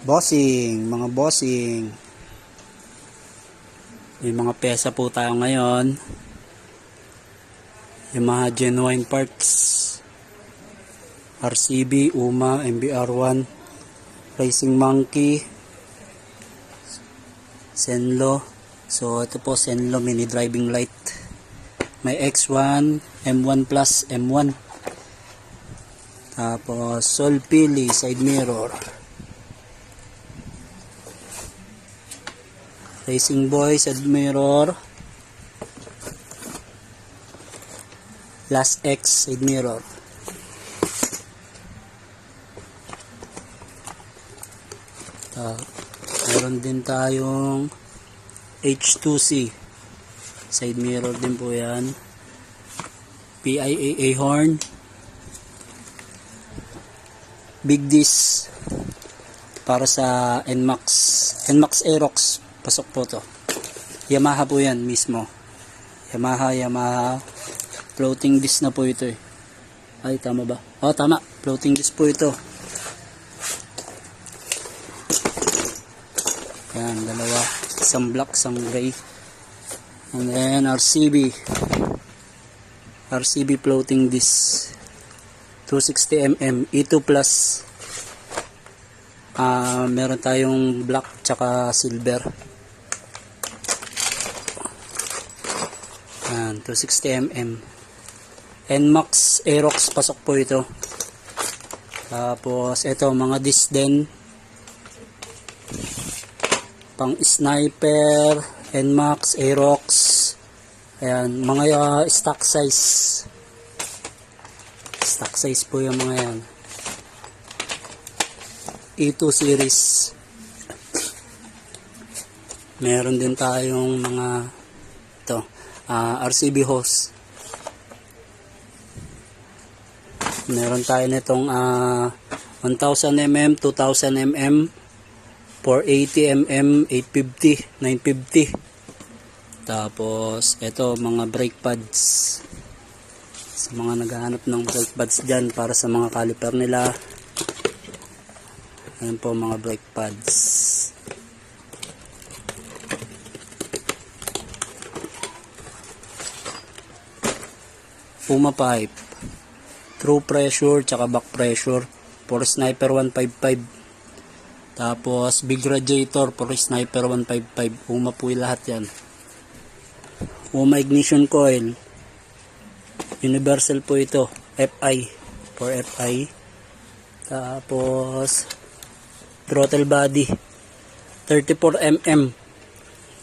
Bossing, mga bossing. May mga pesa po tayo ngayon. Yung mga genuine parts. RCB, UMA, MBR1, Racing Monkey, Senlo. So ito po Senlo mini driving light. May X1, M1 Plus, M1. Tapos Solpili side mirror. Racing Boy side mirror. Last X side mirror. Meron din tayong H2C side mirror din po yan. PIAA horn. Big disc para sa NMAX Aerox. Pasok po to. Yamaha po yan mismo. Yamaha floating disc na po ito eh. Ay tama ba? Oh tama, floating disc po ito. Yan, dalawa. Isang black, isang gray. And then RCB floating disc 260mm E2 plus. Meron tayong black tsaka silver. Yan, 260mm. NMAX Aerox pasok po ito. Tapos ito mga disc din. Pang sniper, NMAX, Aerox. Ayan, mga stock size. Stock size po yung mga yan. E2 series. Meron din tayong mga ito, RCB hose. Meron tayo nitong 1000mm, 2000mm, 480mm, 850, 950. Tapos ito mga brake pads. Sa mga naghahanap ng brake pads dyan para sa mga caliper nila. Ayan po mga brake pads. Puma pipe. Through pressure tsaka back pressure for Sniper 155. Tapos big radiator for Sniper 155. Puma po yung lahat yan. Puma ignition coil. Universal po ito. FI. For FI. Tapos throttle body 34mm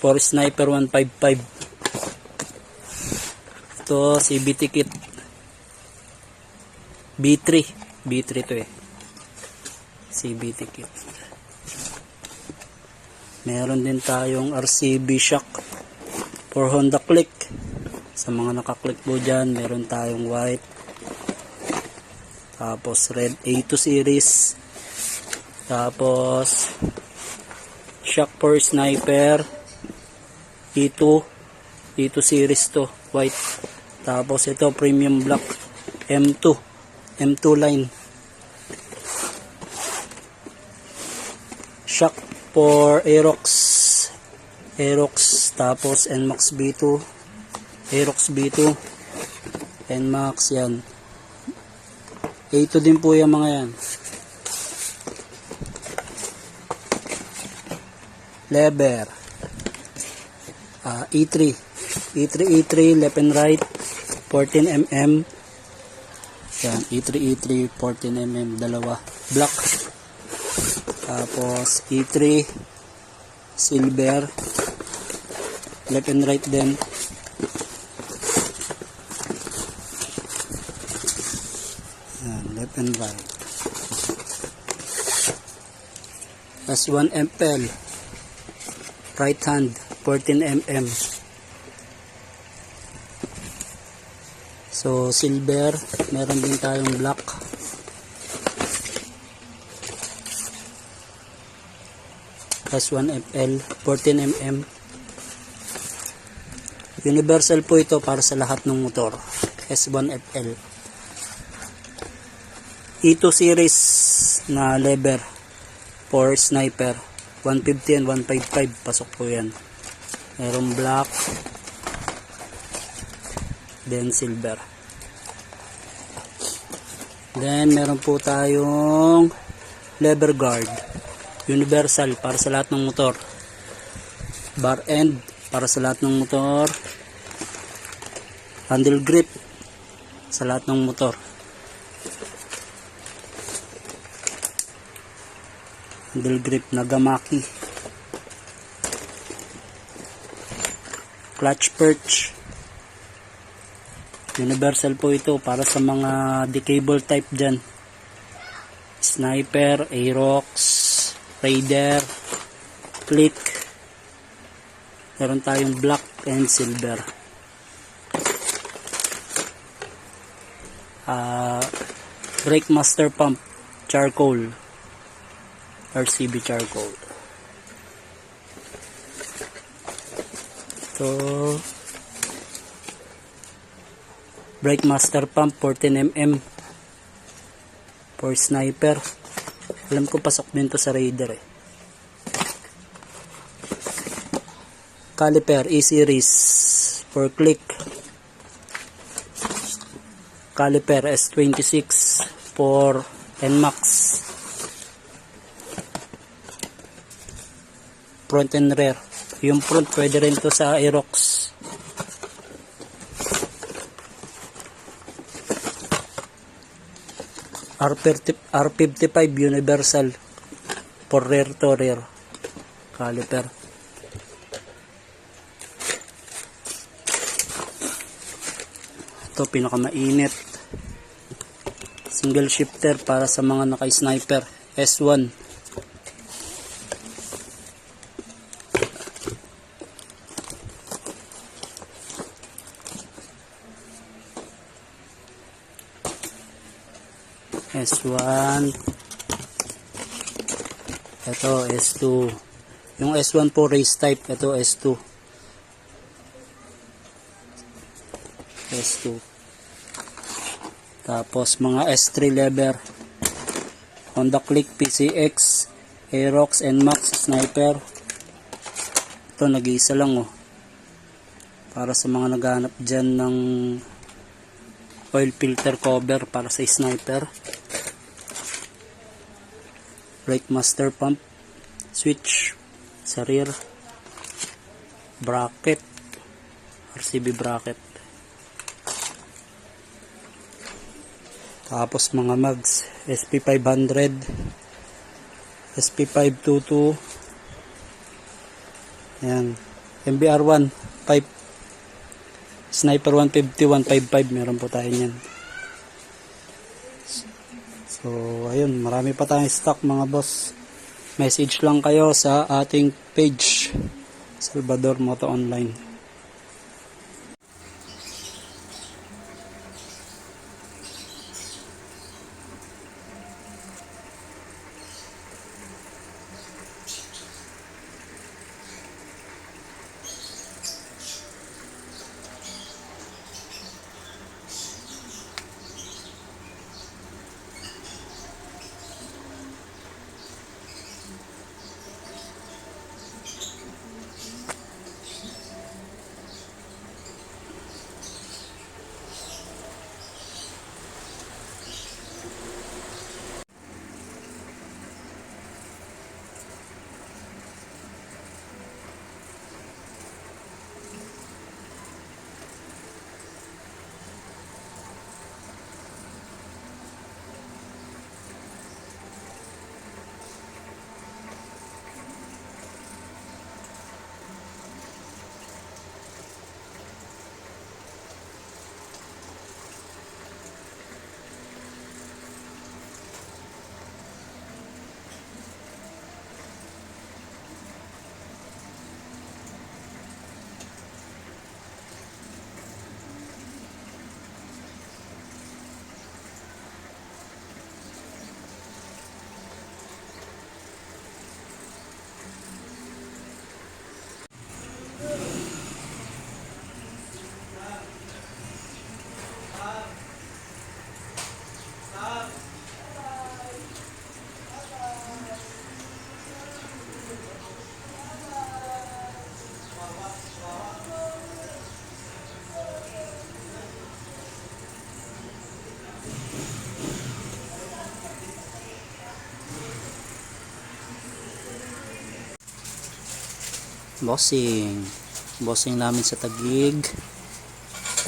for Sniper 155. Ito CVT kit B3 to eh. CVT kit. Meron din tayong RCB shock for Honda Click. Sa mga naka-click po dyan, meron tayong white. Tapos red A2 series. Tapos shock for sniper E2 series to, white. Tapos ito premium black M2 line. Shock for Aerox. Tapos NMAX B2, Aerox B2, NMAX yan. A2 din po yung mga yan. Lever E3 left and right 14mm. yan, E3 14mm dalawa, black. Tapos E3 silver left and right din. yan, left and right. S1 MPL right hand 14mm. So silver, meron din tayong black. S1FL 14mm. Universal po ito para sa lahat ng motor. S1FL. E2 series na lever for sniper. 150 and 155. Pasok po yan. Merong black. Then silver. Then meron po tayong lever guard. Universal para sa lahat ng motor. Bar end para sa lahat ng motor. Handle grip sa lahat ng motor. Handle grip Nagamaki. Clutch perch. Universal po ito para sa mga decable type dyan. Sniper, Aerox, Raider, Click. Meron tayong black and silver. Brake master pump, charcoal. RCB charcoal. Ito. Brake master pump 14mm for sniper. Alam ko pasok din to sa Raider eh. Caliper E-series for click. Caliper S26 for NMAX. Front and rear. Yung front pwede rin to sa Aerox. R55 universal for rear to rear caliper. Ito pinakamainit. Single shifter para sa mga naka-sniper. S1. S1. Ito S2. Yung S1 po race type. Ito S2. S2. Tapos mga S3 lever. Honda Click, PCX, Aerox, NMAX, Sniper. Ito nag-iisa lang oh. Para sa mga naghahanap dyan ng oil filter cover para sa sniper. Brake master pump, switch sa rear, bracket, RCB bracket. Tapos mga mags, SP500, SP522, ayan, MBR1 pipe, Sniper 150, 155, meron po tayo niyan. So, ayun, marami pa tayong stock mga boss. Message lang kayo sa ating page, Salvador Moto Online. Bossing namin sa Taguig.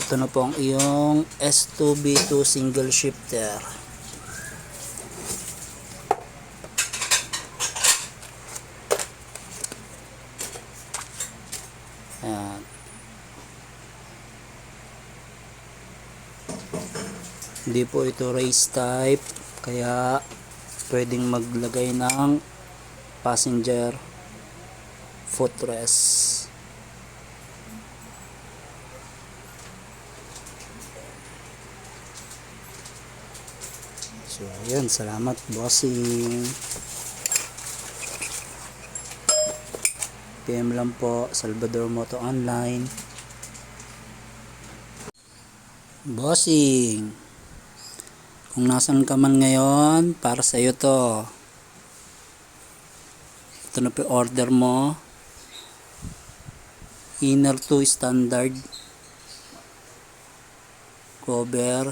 Ito na po ang iyong S2B2 single shifter. Ayan. Hindi po ito race type, kaya pwedeng maglagay ng passenger footrest. So, ayan. Salamat, bossing. PM lang po, Salvador Moto Online. Bossing, kung nasan ka man ngayon, para sa iyo to. Ito na po order mo. Inner 2 standard cover,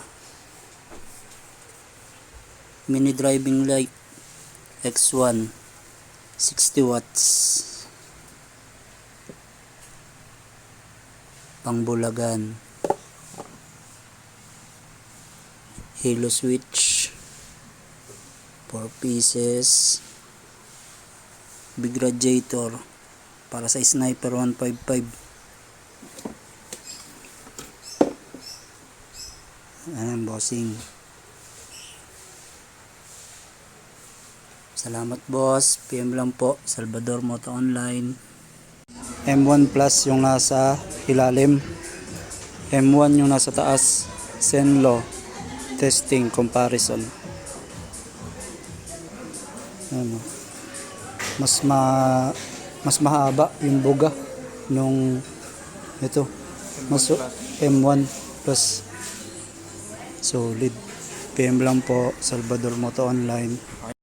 mini driving light X1 60 watts, pangbulagan, halo switch 4 pieces, big radiator para sa Sniper 155. Ayan, bossing. Salamat, boss. PM lang po, Salvador Moto Online. M1 Plus yung nasa ilalim, M1 yung nasa taas. Senlo testing comparison. Ano, mas mahaba yung buga nung ito. Mas M1 Plus solid. PM lang po, Salvador Moto Online.